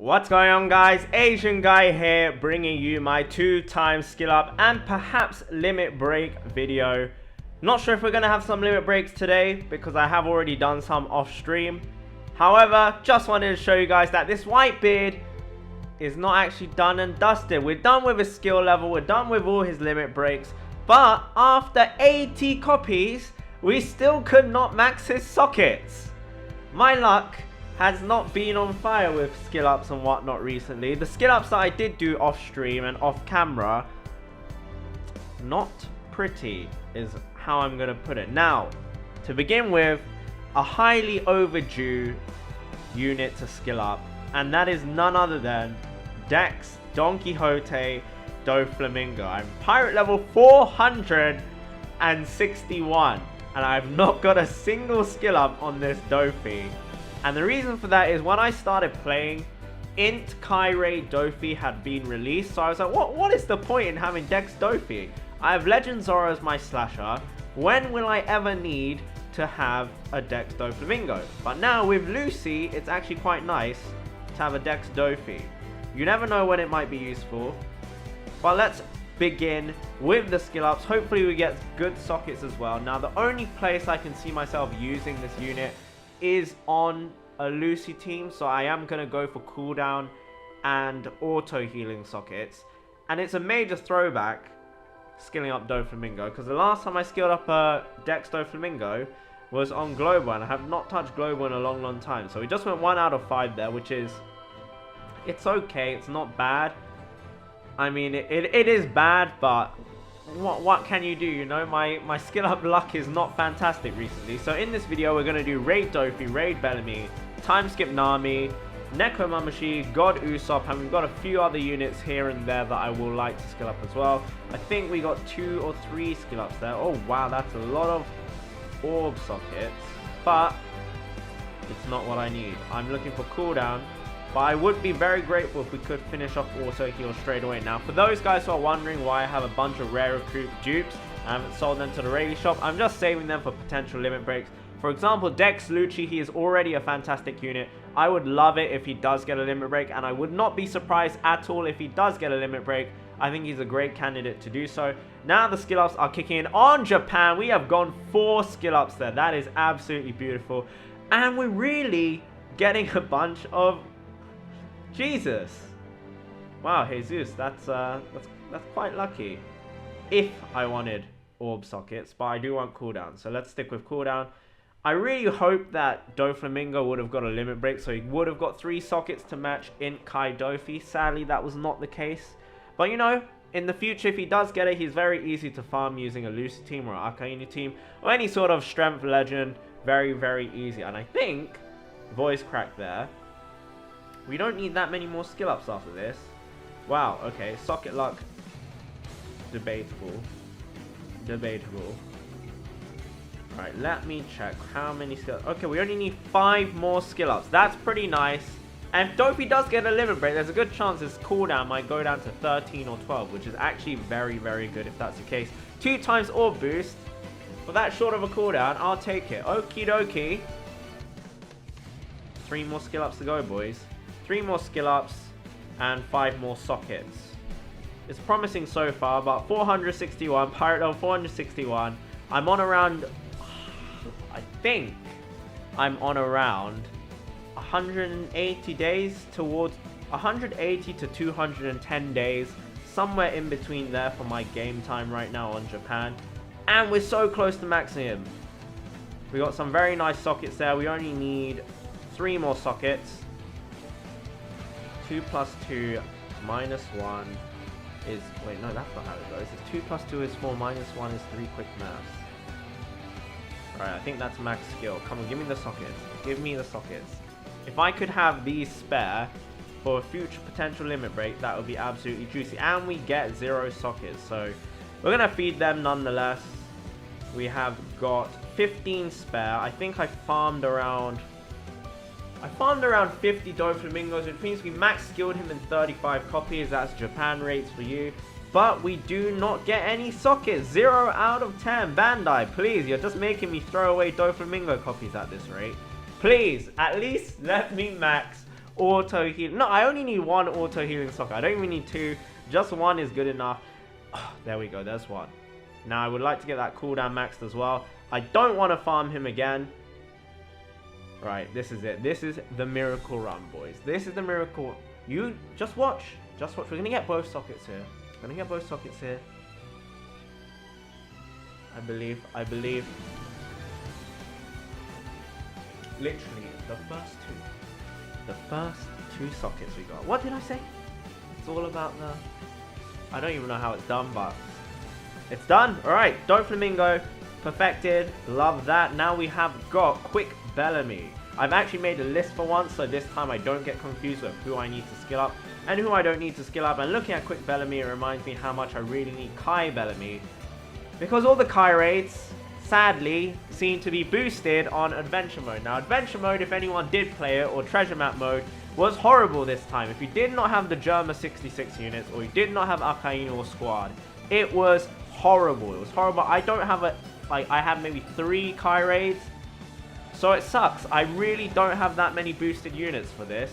What's going on, guys? Asian guy here, bringing you my 2-time skill up and perhaps limit break video. Not sure if we're gonna have some limit breaks today because I have already done some off stream. However, just wanted to show you guys that this Whitebeard is not actually done and dusted. We're done with his skill level, we're done with all his limit breaks, but after 80 copies we still could not max his sockets. My luck has not been on fire with skill ups and whatnot recently. The skill ups that I did do off stream and off camera, not pretty is how I'm gonna put it. Now, to begin with, a highly overdue unit to skill up, and that is none other than Dex Don Quixote Doflamingo. I'm pirate level 461 and I've not got a single skill up on this Dofi. And the reason for that is when I started playing, Int Kyrie Dofi had been released. So I was like, what is the point in having Dex Dofi? I have Legend Zora as my slasher. When will I ever need to have a Dex Doflamingo? But now with Lucy, it's actually quite nice to have a Dex Dofi. You never know when it might be useful. But let's begin with the skill ups. Hopefully we get good sockets as well. Now the only place I can see myself using this unit is on a Lucy team, so I am going to go for cooldown and auto healing sockets. And it's a major throwback skilling up Doflamingo, because the last time I skilled up a Dex Doflamingo was on Global, and I have not touched Global in a long time. So we just went 1 out of 5 there, which is, it's okay, it's not bad. I mean, it is bad, but what can you do? You know, my skill up luck is not fantastic recently. So in this video we're going to do Raid Dofi, Raid Bellamy, Time Skip Nami, Neko Mamashi, God Usopp, and we've got a few other units here and there that I will like to skill up as well. I think we got 2 or 3 skill ups there. Oh wow, that's a lot of orb sockets, but it's not what I need. I'm looking for cooldown. But I would be very grateful if we could finish off auto heal straight away. Now, for those guys who are wondering why I have a bunch of rare recruit dupes, I haven't sold them to the Rayleigh shop. I'm just saving them for potential limit breaks. For example, Dex Lucci, he is already a fantastic unit. I would love it if he does get a limit break, and I would not be surprised at all if he does get a limit break. I think he's a great candidate to do so. Now the skill ups are kicking in on Japan. We have gone 4 skill ups there. That is absolutely beautiful. And we're really getting a bunch of Jesus. Wow, Jesus, that's quite lucky. If I wanted orb sockets, but I do want cooldown, so let's stick with cooldown. I really hope that Doflamingo would have got a limit break, so he would have got 3 sockets to match Int Kai Dofi. Sadly, that was not the case. But you know, in the future, if he does get it, he's very easy to farm using a Lucy team or an Akainu team or any sort of strength legend. Very, very easy. And I think voice crack there. We don't need that many more skill ups after this. Wow, okay, socket luck, debatable. Alright, let me check how many skill ups. Okay, we only need 5 more skill ups. That's pretty nice. And if Dopey does get a limit break, there's a good chance his cooldown might go down to 13 or 12, which is actually very, very good if that's the case. 2 times orb boost. For that short of a cooldown, I'll take it. Okie dokie. 3 more skill ups to go, boys. 3 more skill ups and 5 more sockets. It's promising so far, but 461, pirate level 461. I'm on around, I think I'm on around 180 days towards 180 to 210 days, somewhere in between there for my game time right now on Japan. And we're so close to maxing him. We got some very nice sockets there. We only need 3 more sockets. 2 plus 2 minus 1 is... Wait, no, that's not how it goes. It's 2 plus 2 is 4, minus 1 is 3 quick maths. Alright, I think that's max skill. Come on, give me the sockets. Give me the sockets. If I could have these spare for a future potential limit break, that would be absolutely juicy. And we get 0 sockets, so we're going to feed them nonetheless. We have got 15 spare. I think I farmed around 50 Doflamingos, which means we max skilled him in 35 copies. That's Japan rates for you. But we do not get any sockets. 0 out of 10. Bandai, please, you're just making me throw away Doflamingo copies at this rate. Please, at least let me max auto heal. No, I only need one auto healing socket. I don't even need two. Just one is good enough. Oh, there we go. There's one. Now, I would like to get that cooldown maxed as well. I don't want to farm him again. Right, this is it. This is the miracle run, boys. This is the miracle. You just watch. Just watch. We're going to get both sockets here. We're going to get both sockets here. I believe. Literally, the first two sockets we got. What did I say? It's all about the... I don't even know how it's done, but it's done. Alright, Doflamingo perfected. Love that. Now we have got Quick Bellamy. I've actually made a list for once, so this time I don't get confused with who I need to skill up and who I don't need to skill up. And looking at Quick Bellamy, it reminds me how much I really need Kai Bellamy, because all the Kai raids, sadly, seem to be boosted on Adventure Mode. Now, Adventure Mode, if anyone did play it, or Treasure Map Mode, was horrible this time. If you did not have the Germa 66 units, or you did not have Akainu or Squad, it was horrible. It was horrible. I don't have a... Like, I have maybe 3 Kai raids, so it sucks. I really don't have that many boosted units for this.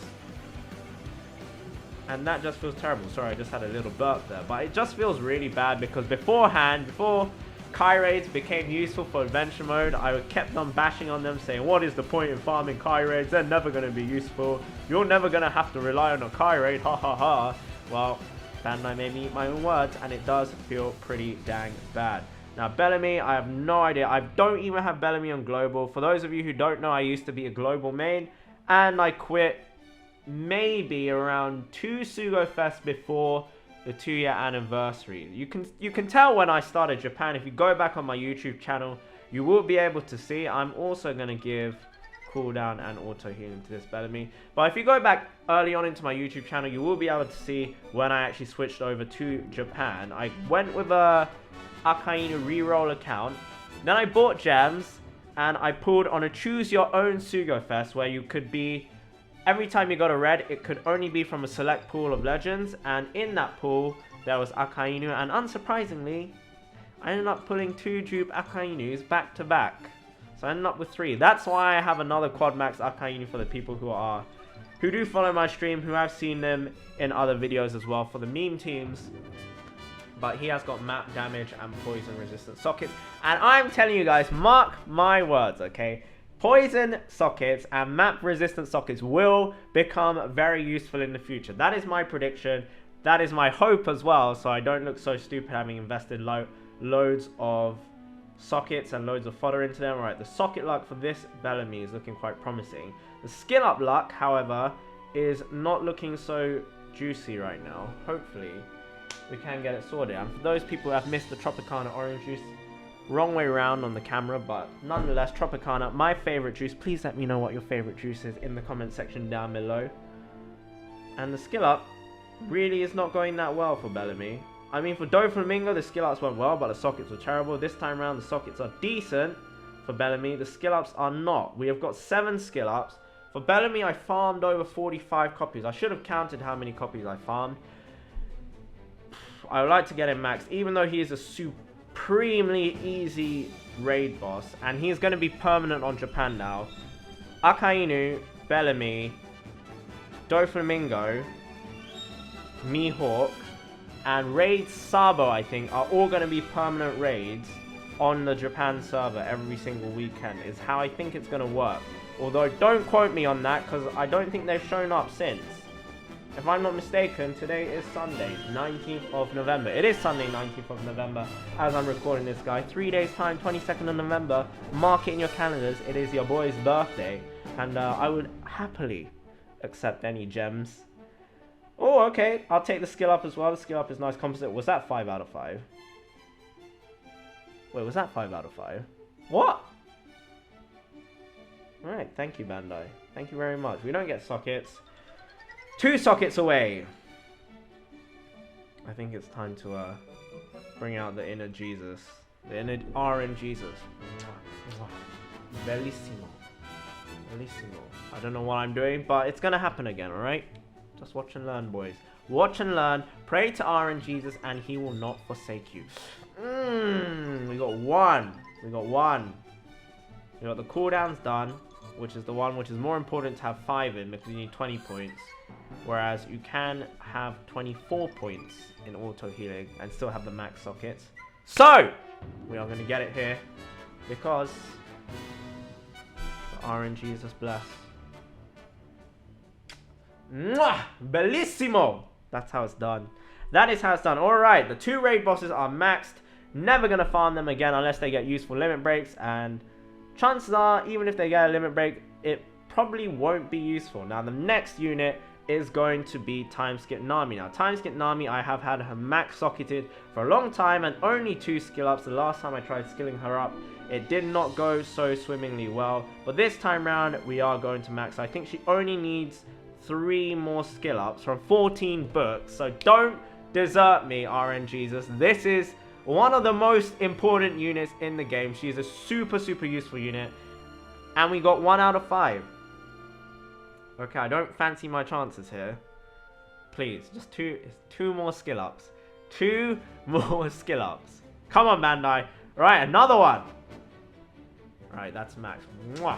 And that just feels terrible. Sorry, I just had a little burp there. But it just feels really bad because beforehand, before Kai raids became useful for Adventure Mode, I kept on bashing on them, saying, what is the point in farming Kai raids? They're never going to be useful. You're never going to have to rely on a Kai raid. Ha ha ha. Well, Bandai made me eat my own words, and it does feel pretty dang bad. Now, Bellamy, I have no idea. I don't even have Bellamy on Global. For those of you who don't know, I used to be a Global main, and I quit maybe around 2 sugo-fest before the 2-year anniversary. You can tell when I started Japan. If you go back on my YouTube channel, you will be able to see. I'm also going to give cooldown and auto healing to this Bellamy. But if you go back early on into my YouTube channel, you will be able to see when I actually switched over to Japan. I went with a Akainu reroll account. Then I bought gems, and I pulled on a choose your own sugo-fest where you could be... Every time you got a red, it could only be from a select pool of legends, and in that pool, there was Akainu, and unsurprisingly, I ended up pulling 2 dupe Akainus back to back. So I ended up with 3. That's why I have another quad max Akainu for the people who do follow my stream, who have seen them in other videos as well for the meme teams. But he has got map damage and poison resistant sockets, and I'm telling you guys, mark my words, okay? Poison sockets and map resistant sockets will become very useful in the future. That is my prediction. That is my hope as well, so I don't look so stupid having invested loads of sockets and loads of fodder into them. Alright, the socket luck for this Bellamy is looking quite promising. The skill up luck, however, is not looking so juicy right now. Hopefully, we can get it sorted. And for those people who have missed the Tropicana orange juice, wrong way around on the camera, but nonetheless, Tropicana, my favorite juice. Please let me know what your favorite juice is in the comment section down below. And the skill up really is not going that well for Bellamy. I mean, for Doflamingo, the skill ups went well, but the sockets were terrible. This time around, the sockets are decent for Bellamy. The skill ups are not. We have got 7 skill ups. For Bellamy, I farmed over 45 copies. I should have counted how many copies I farmed. I would like to get him maxed, even though he is a supremely easy raid boss, and he's going to be permanent on Japan now. Akainu, Bellamy, Doflamingo, Mihawk, and Raid Sabo, I think, are all going to be permanent raids on the Japan server every single weekend, is how I think it's going to work. Although, don't quote me on that, because I don't think they've shown up since. If I'm not mistaken, today is Sunday, 19th of November. It is Sunday, 19th of November, as I'm recording this, guy. 3 days time, 22nd of November. Mark it in your calendars. It is your boy's birthday. And I would happily accept any gems. Oh, okay. I'll take the skill up as well. The skill up is nice composite. Was that 5 out of 5? Wait, was that 5 out of 5? What? Alright, thank you, Bandai. Thank you very much. We don't get sockets. 2 sockets away. I think it's time to bring out the inner Jesus. The inner RN Jesus. Bellissimo. Bellissimo. I don't know what I'm doing, but it's gonna happen again, alright? Just watch and learn, boys. Watch and learn. Pray to RN Jesus, and he will not forsake you. We got 1. We got 1. We got the cooldowns done. which is the one which is more important to have 5 in because you need 20 points. Whereas you can have 24 points in auto healing and still have the max sockets. So, we are going to get it here because the RNG is just blessed. Mwah! Bellissimo! That's how it's done. That is how it's done. Alright, the 2 raid bosses are maxed. Never going to farm them again unless they get useful limit breaks. And chances are, even if they get a limit break, it probably won't be useful. Now, the next unit is going to be Time Skip Nami. Now, Time Skip Nami, I have had her max socketed for a long time and only 2 skill ups. The last time I tried skilling her up, it did not go so swimmingly well. But this time round, we are going to max. I think she only needs 3 more skill ups from 14 books. So don't desert me, RNGesus. This is one of the most important units in the game. She is a super useful unit. And we got 1 out of 5. Okay, I don't fancy my chances here. Please, just 2 more skill ups. 2 more skill ups. Come on, Bandai. Right, another one. Right, that's max. Mwah.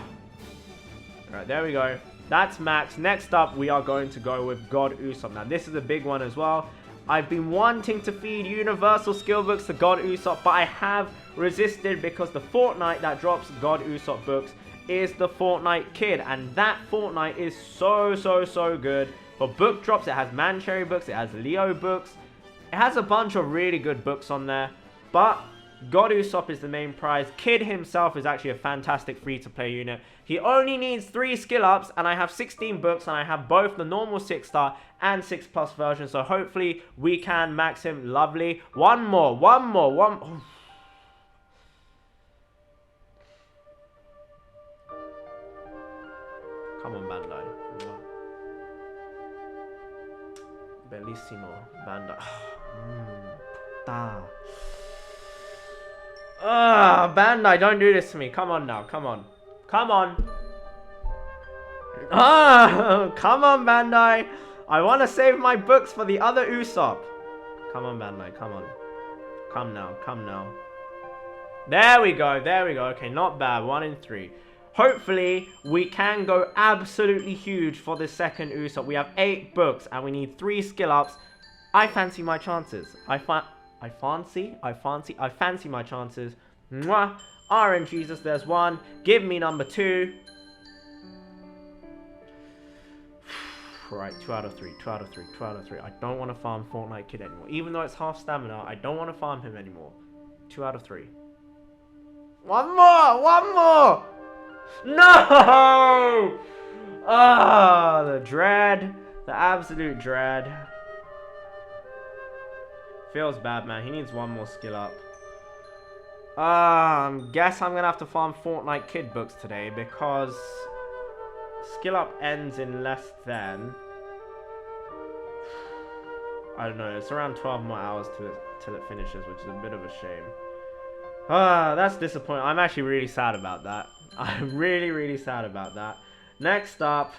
Right, there we go. That's max. Next up, we are going to go with God Usopp. Now, this is a big one as well. I've been wanting to feed universal skill books to God Usopp, but I have resisted because the Fortnite that drops God Usopp books is the Fortnite Kid, and that Fortnite is so good. For book drops, it has Mancherry books, it has Leo books, it has a bunch of really good books on there, but God Usopp is the main prize. Kid himself is actually a fantastic free-to-play unit. He only needs 3 skill ups, and I have 16 books, and I have both the normal 6-star and 6+ version, so hopefully we can max him. Lovely. One more. Oh. Come on, Bandai. Bellissimo. Bandai. Bandai, don't do this to me. Come on now. Come on. Come on, Bandai. I want to save my books for the other Usopp. Come on, Bandai. Come on. Come now. There we go. Okay, not bad. 1 in 3. Hopefully, we can go absolutely huge for the second Usopp. We have 8 books, and we need 3 skill ups. I fancy my chances. I fancy my chances. Mwah. RNGesus, there's 1. Give me number 2. Right, 2 out of 3. I don't want to farm Fortnite Kid anymore. Even though it's half stamina, I don't want to farm him anymore. 2 out of 3. One more! No! The dread. The absolute dread. Feels bad, man. He needs 1 more skill up. Guess I'm gonna have to farm Fortnite Kid books today because skill up ends in less than, I don't know, it's around 12 more hours till it finishes, which is a bit of a shame. That's disappointing. I'm actually really sad about that. I'm really sad about that. Next up,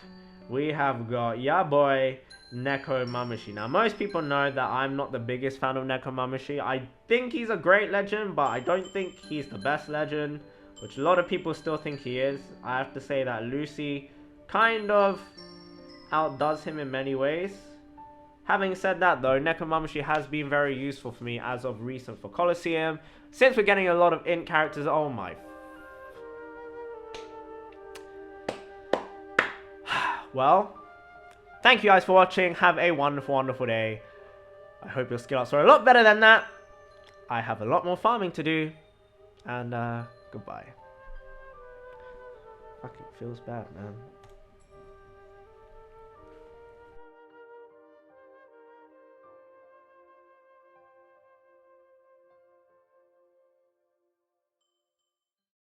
we have got boy Neko Mamushi. Now, most people know that I'm not the biggest fan of Neko Mamushi. I think he's a great legend, but I don't think he's the best legend, which a lot of people still think he is. I have to say that Lucy kind of outdoes him in many ways. Having said that, though, Neko Mamushi has been very useful for me as of recent for Colosseum. Since we're getting a lot of int characters, oh my. Well, thank you guys for watching. Have a wonderful day. I hope your skill ups are a lot better than that. I have a lot more farming to do. And, goodbye. Fucking feels bad, man.